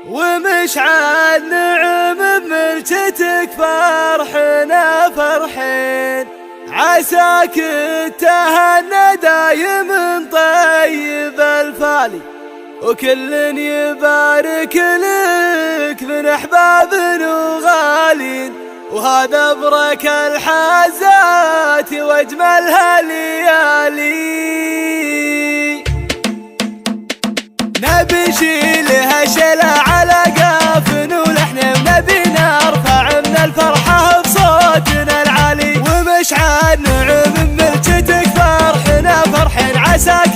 ومشعل نعم بملكتك فرحنا فرحين، عساك تهنى دايم طيب الفالي، وكل يبارك لك من احباب وغالين، وهذا برك الحازات واجملها ليالي. نبي شيلها شلا على قافن ولحن، ونبي نرفع من الفرحة بصوتنا العالي، ومشعل نعم بملكتك فرحنا فرحين، عساك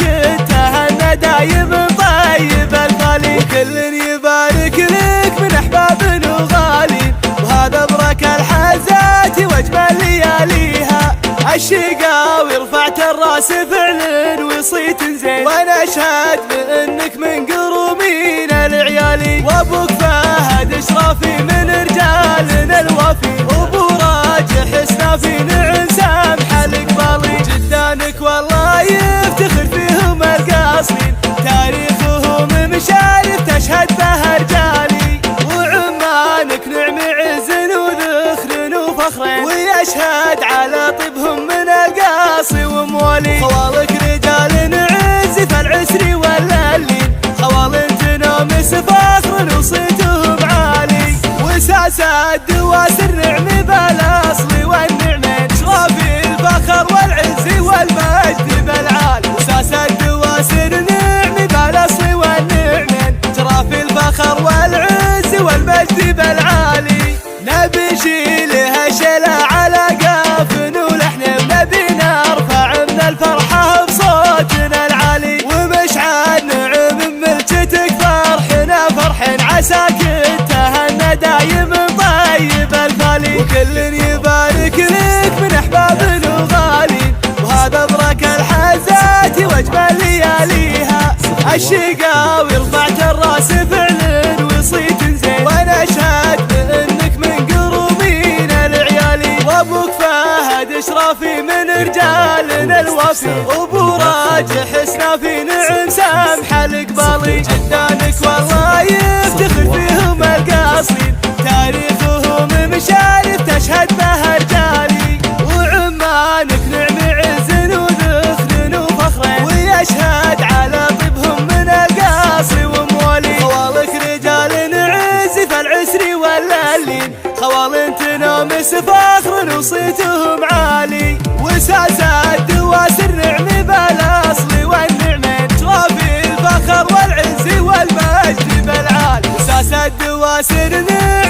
تهنى دايم طيب الفالي، وكل يبارك لك من احباب وغالين، وهذا برك الحازات واجمل لياليها. الشقاوي رفعت الراس فعل وصيت زين، وانا اشهد بانك من قرومين العيالي، وابوك فهد اشرافي من رجالنا الوفي، وابو راجح اسنافي نعم سامح القبالي، جدانك والله يفتخر فيهم القاصين، تاريخهم مشارف تشهد به رجالي، وعمانك نعم عز وذخر وفخرين، ويشهد على طيبهم من القاصي وموالي، خوالك رجال عز فالعسر واللين، خوال تنامس فخر وصيتهم عالي، وساس الدواسر نعم بالاصل والنعمين، شرافي الفخر والعز والمجد بالعال، وساس الدواسر نعم بالاصل والنعمين، شرافي الفخر والعز والمجد بالعالي. نبي شيلها شلا على قافن ولحن، ونبي نرفع من الفرحة بصوتنا العالي، ومشعل نعم بملكتك فرحنا فرحين، عساك تهنى دايم طيب الفالي، وكل يبارك لك من احباب وغالين، وهذا برك الحازات واجمل لياليها. الشقاوي رفعت الراس فعل وصيت زين، وانا اشهد بانك من قرومين العيالي، وابوك فهد اشرافي من رجالنا الوفي، وابو راجح اسنافي نعم سامح القبالي، جدانك والله يفتخر فيهم القاصين، تاريخهم مشارف تشهد به رجالي، وعمانك نعم عز وذخر وفخرين، ويشهد على طيبهم من القاصي وموالي، خوالك رجال عز فالعسر واللين، خوال تنامس فخر وصيتهم عالي، وساس الدواسر نعم بالاصل والنعمين، شرافي الفخر والعز والمجد بالعال، وساس الدواسر نعم